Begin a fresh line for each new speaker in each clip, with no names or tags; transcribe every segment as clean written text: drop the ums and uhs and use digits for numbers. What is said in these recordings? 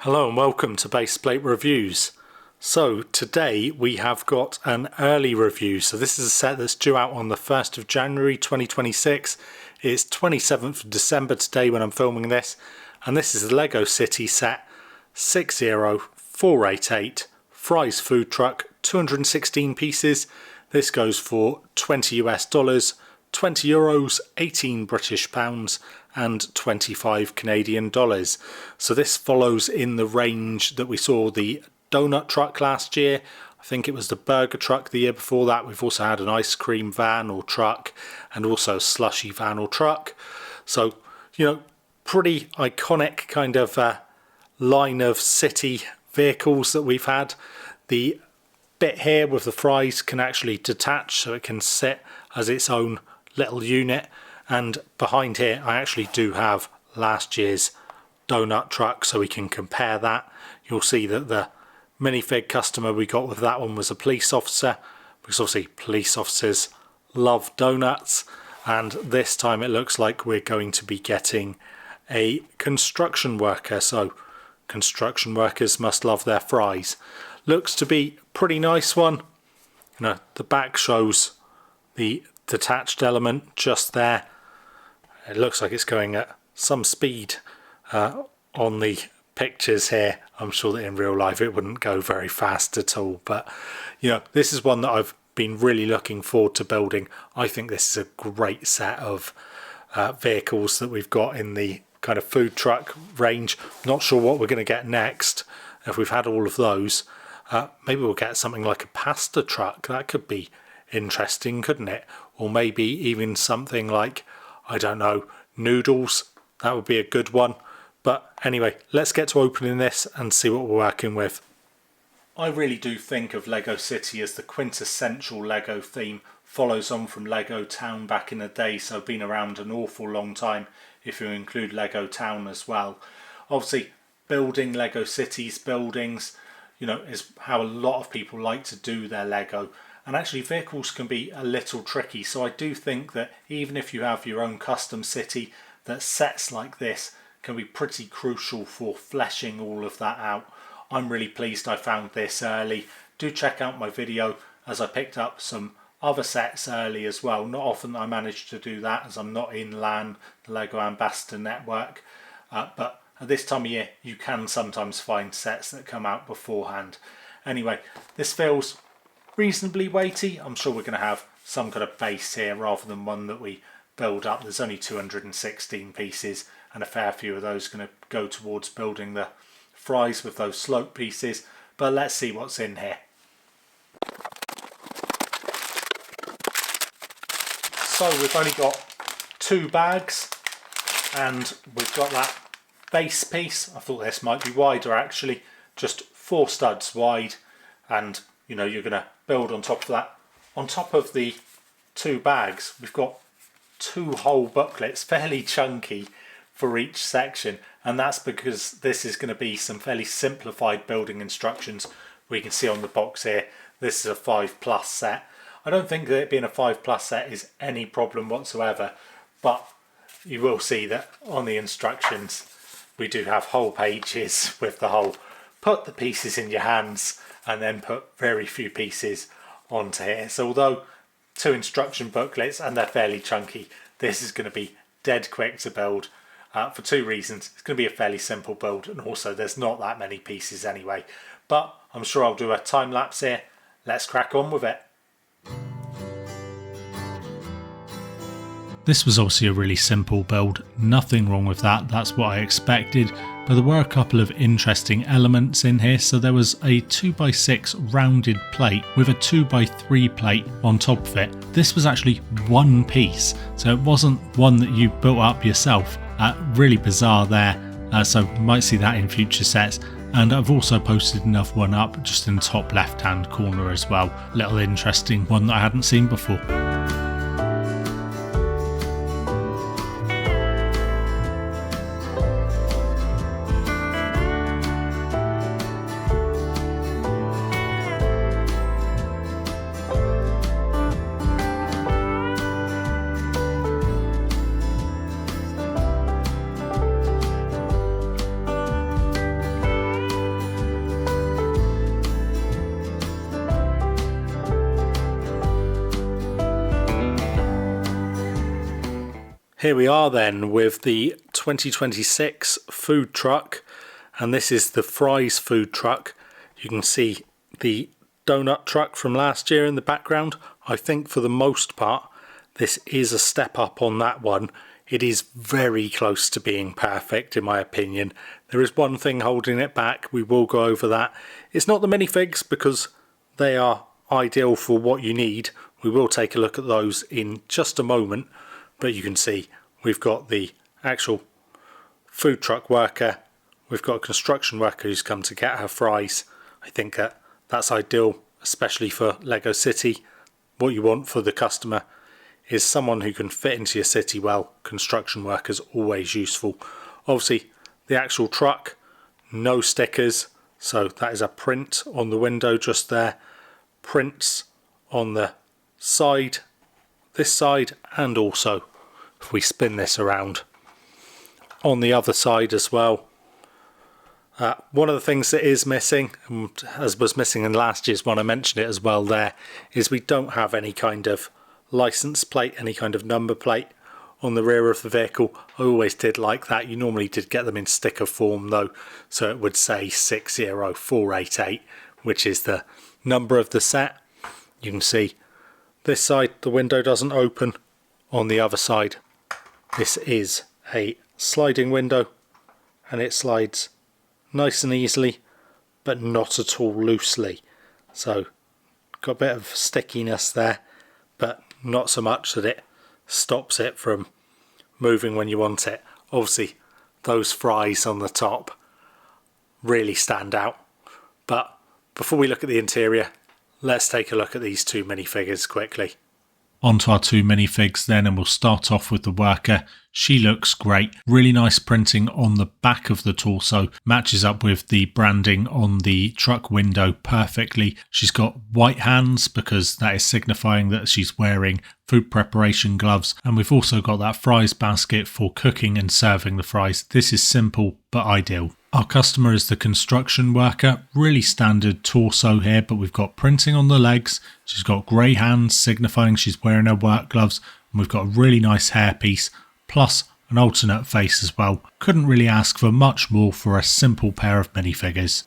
Hello and welcome to Base Plate Reviews. So today we have got an early review. So this is a set that's due out on the 1st of January 2026. It's 27th of December today when I'm filming this. And this is the Lego City set 60488 Fry's Food Truck, 216 pieces. This goes for $20 US, €20, 18 British pounds and 25 Canadian dollars. So this follows in the range that we saw the donut truck last year. I think it was the burger truck the year before that. We've also had an ice cream van or truck and also a slushy van or truck. So, pretty iconic kind of line of city vehicles that we've had. The bit here with the fries can actually detach, so it can sit as its own little unit. And behind here I actually do have last year's donut truck, so we can compare that. You'll see that the minifig customer we got with that one was a police officer, because obviously police officers love donuts. And this time it looks like we're going to be getting a construction worker, so construction workers must love their fries. Looks to be a pretty nice one. The back shows the detached element just there. It looks like it's going at some speed on the pictures here. I'm sure that in real life it wouldn't go very fast at all, but this is one that I've been really looking forward to building. I think this is a great set of vehicles that we've got in the kind of food truck range. Not sure what we're going to get next. If we've had all of those, maybe we'll get something like a pasta truck. That could be interesting, couldn't it? Or maybe even something like, I don't know, noodles. That would be a good one. But anyway, let's get to opening this and see what we're working with. I really do think of Lego City as the quintessential Lego theme. Follows on from Lego Town back in the day, so been around an awful long time if you include Lego Town as well. Obviously, building Lego Cities buildings, is how a lot of people like to do their Lego. And actually vehicles can be a little tricky, so I do think that even if you have your own custom city, that sets like this can be pretty crucial for fleshing all of that out. I'm really pleased I found this early. Do check out my video, as I picked up some other sets early as well. Not often I manage to do that, as I'm not in LAN, the Lego Ambassador Network, but at this time of year you can sometimes find sets that come out beforehand. Anyway, this feels reasonably weighty. I'm sure we're going to have some kind of base here rather than one that we build up. There's only 216 pieces and a fair few of those going to go towards building the fries with those slope pieces, but let's see what's in here. So we've only got 2 bags and we've got that base piece. I thought this might be wider actually, just 4 studs wide, and you're going to build on top of that. On top of the 2 bags, we've got 2 whole booklets, fairly chunky for each section, and that's because this is going to be some fairly simplified building instructions. We can see on the box here, this is a 5+ set. I don't think that it being a 5+ set is any problem whatsoever, but you will see that on the instructions we do have whole pages with the whole put the pieces in your hands and then put very few pieces onto here. So although 2 instruction booklets and they're fairly chunky, this is going to be dead quick to build for 2 reasons. It's going to be a fairly simple build, and also there's not that many pieces anyway. But I'm sure I'll do a time lapse here. Let's crack on with it. This was obviously a really simple build, nothing wrong with that, that's what I expected, but there were a couple of interesting elements in here. So there was a 2x6 rounded plate with a 2x3 plate on top of it. This was actually one piece, so it wasn't one that you built up yourself. Really bizarre there, so you might see that in future sets. And I've also posted another one up just in the top left hand corner as well. Little interesting one that I hadn't seen before. Here we are then with the 2026 food truck, and this is the fries food truck. You can see the donut truck from last year in the background. I think for the most part this is a step up on that one. It is very close to being perfect in my opinion. There is one thing holding it back. We will go over that. It's not the minifigs because they are ideal for what you need. We will take a look at those in just a moment. But you can see we've got the actual food truck worker. We've got a construction worker who's come to get her fries. I think that's ideal, especially for Lego City. What you want for the customer is someone who can fit into your city well. Construction workers always useful. Obviously, the actual truck, no stickers. So that is a print on the window just there. Prints on the side, this side, and also if we spin this around on the other side as well. One of the things that is missing, as was missing in last year's one, I mentioned it as well there, is we don't have any kind of license plate, any kind of number plate on the rear of the vehicle. I always did like that. You normally did get them in sticker form though, so it would say 60488, which is the number of the set. You can see this side the window doesn't open. On the other side this is a sliding window and it slides nice and easily but not at all loosely. So got a bit of stickiness there, but not so much that it stops it from moving when you want it. Obviously those fries on the top really stand out. But before we look at the interior, let's take a look at these two minifigures quickly. Onto our two minifigs then, and we'll start off with the worker. She looks great. Really nice printing on the back of the torso. Matches up with the branding on the truck window perfectly. She's got white hands because that is signifying that she's wearing food preparation gloves. And we've also got that fries basket for cooking and serving the fries. This is simple but ideal. Our customer is the construction worker. Really standard torso here, but we've got printing on the legs. She's got grey hands signifying she's wearing her work gloves. And we've got a really nice hairpiece, plus an alternate face as well. Couldn't really ask for much more for a simple pair of minifigures.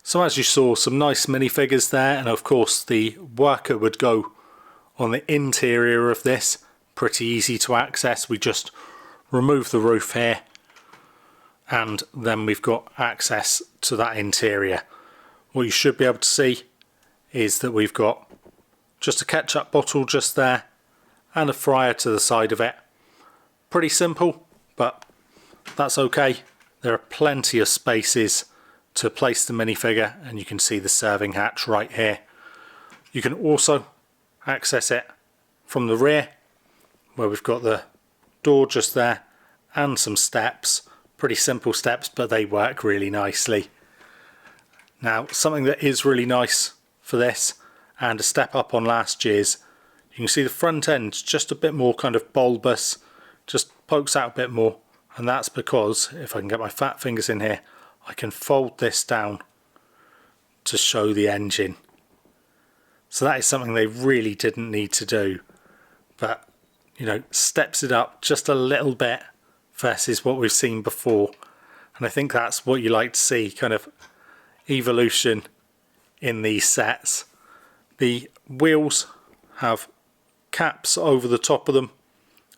So as you saw, some nice minifigures there, and of course the worker would go on the interior of this. Pretty easy to access. We just remove the roof here, and then we've got access to that interior. What you should be able to see is that we've got just a ketchup bottle just there and a fryer to the side of it. Pretty simple, but that's okay. There are plenty of spaces to place the minifigure, and you can see the serving hatch right here. You can also access it from the rear, where we've got the door just there and some steps. Pretty simple steps, but they work really nicely. Now, something that is really nice for this, and a step up on last year's, you can see the front end just a bit more kind of bulbous, just pokes out a bit more, and that's because, if I can get my fat fingers in here, I can fold this down to show the engine. So that is something they really didn't need to do, but you know, steps it up just a little bit versus what we've seen before. And I think that's what you like to see, kind of evolution in these sets. The wheels have caps over the top of them.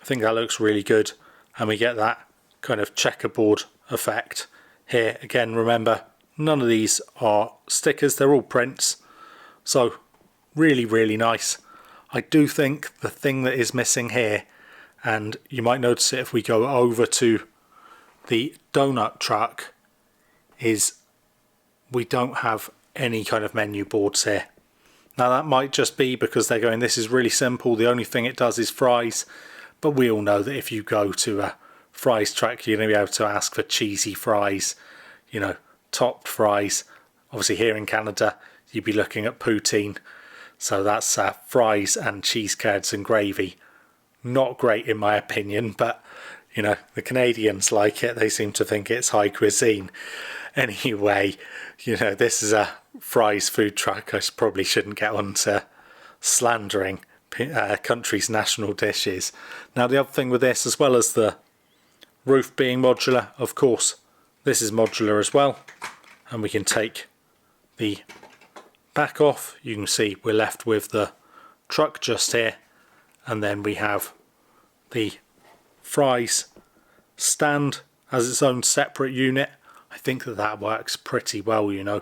I think that looks really good, and we get that kind of checkerboard effect here. Again, remember, none of these are stickers, they're all prints, so really nice. I do think the thing that is missing here, and you might notice it if we go over to the donut truck, is we don't have any kind of menu boards here. Now that might just be because they're going, this is really simple, the only thing it does is fries, but we all know that if you go to a fries truck, you're going to be able to ask for cheesy fries, you know, topped fries. Obviously here in Canada you'd be looking at poutine, so that's fries and cheese curds and gravy. Not great in my opinion, but you know, the Canadians like it. They seem to think it's high cuisine. Anyway, you know, this is a fries food truck. I probably shouldn't get on to slandering country's national dish is. Now the other thing with this, as well as the roof being modular, of course this is modular as well, and we can take the back off. You can see we're left with the truck just here, and then we have the fries stand as its own separate unit. I think that works pretty well, you know.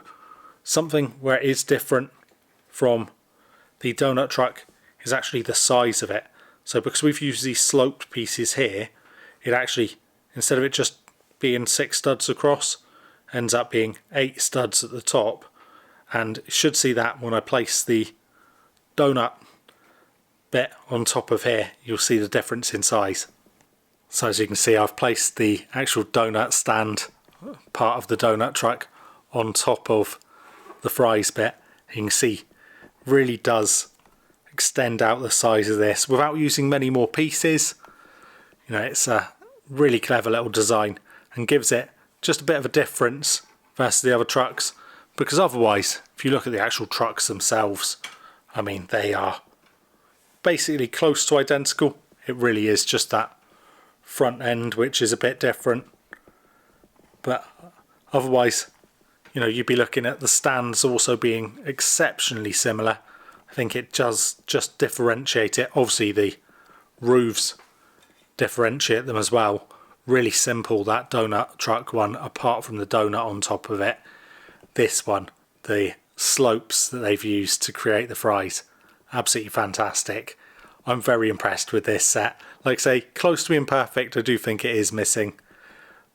Something where it is different from the donut truck is actually the size of it. So because we've used these sloped pieces here, it actually, instead of it just being 6 studs across, ends up being 8 studs at the top. And you should see that when I place the donut bit on top of here, you'll see the difference in size. So as you can see, I've placed the actual donut stand, part of the donut truck, on top of the fries bit. You can see really does extend out the size of this without using many more pieces. You know, it's a really clever little design and gives it just a bit of a difference versus the other trucks, because otherwise if you look at the actual trucks themselves, I mean, they are basically close to identical. It really is just that front end which is a bit different, but otherwise, you know, you'd be looking at the stands also being exceptionally similar. I think it does just differentiate it. Obviously the roofs differentiate them as well. Really simple, that donut truck one, apart from the donut on top of it. This one, the slopes that they've used to create the fries, absolutely fantastic. I'm very impressed with this set. Like I say, close to being perfect. I do think it is missing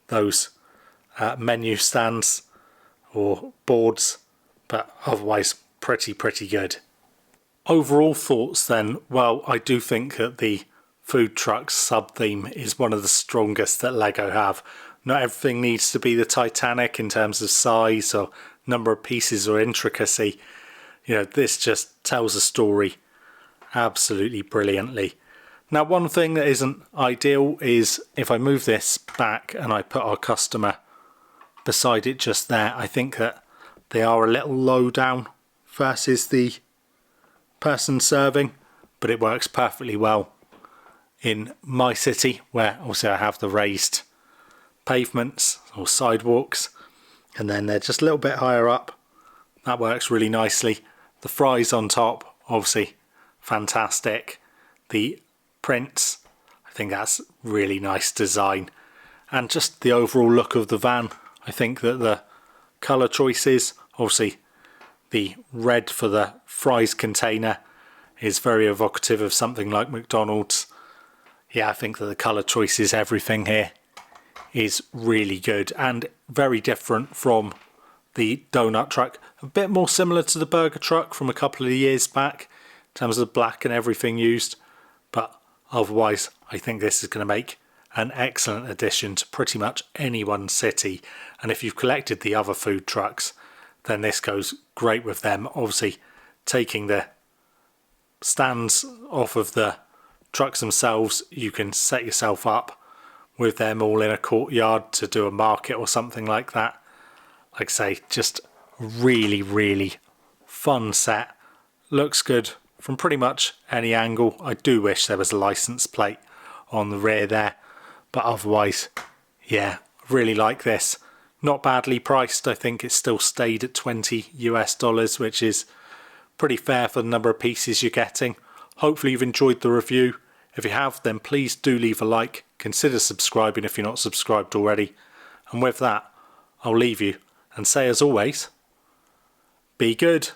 those menu stands or boards, but otherwise pretty good. Overall thoughts then, well, I do think that the food truck sub theme is one of the strongest that LEGO have. Not everything needs to be the Titanic in terms of size or number of pieces or intricacy. You know, this just tells a story absolutely brilliantly. Now, one thing that isn't ideal is if I move this back and I put our customer beside it just there, I think that they are a little low down versus the person serving, but it works perfectly well in my city, where also I have the raised pavements or sidewalks, and then they're just a little bit higher up. That works really nicely. The fries on top, obviously fantastic. The prints, I think that's really nice design, and just the overall look of the van. I think that the colour choices, obviously the red for the fries container is very evocative of something like McDonald's. Yeah, I think that the colour choices, everything here is really good and very different from the donut truck. A bit more similar to the burger truck from a couple of years back in terms of the black and everything used, but otherwise I think this is going to make an excellent addition to pretty much anyone's city. And if you've collected the other food trucks, then this goes great with them. Obviously taking the stands off of the trucks themselves, you can set yourself up with them all in a courtyard to do a market or something like that. Like I say, just really fun set. Looks good from pretty much any angle. I do wish there was a license plate on the rear there, but otherwise, yeah, really like this. Not badly priced. I think it still stayed at $20 US, which is pretty fair for the number of pieces you're getting. Hopefully you've enjoyed the review. If you have, then please do leave a like. Consider subscribing if you're not subscribed already. And with that, I'll leave you and say, as always, be good.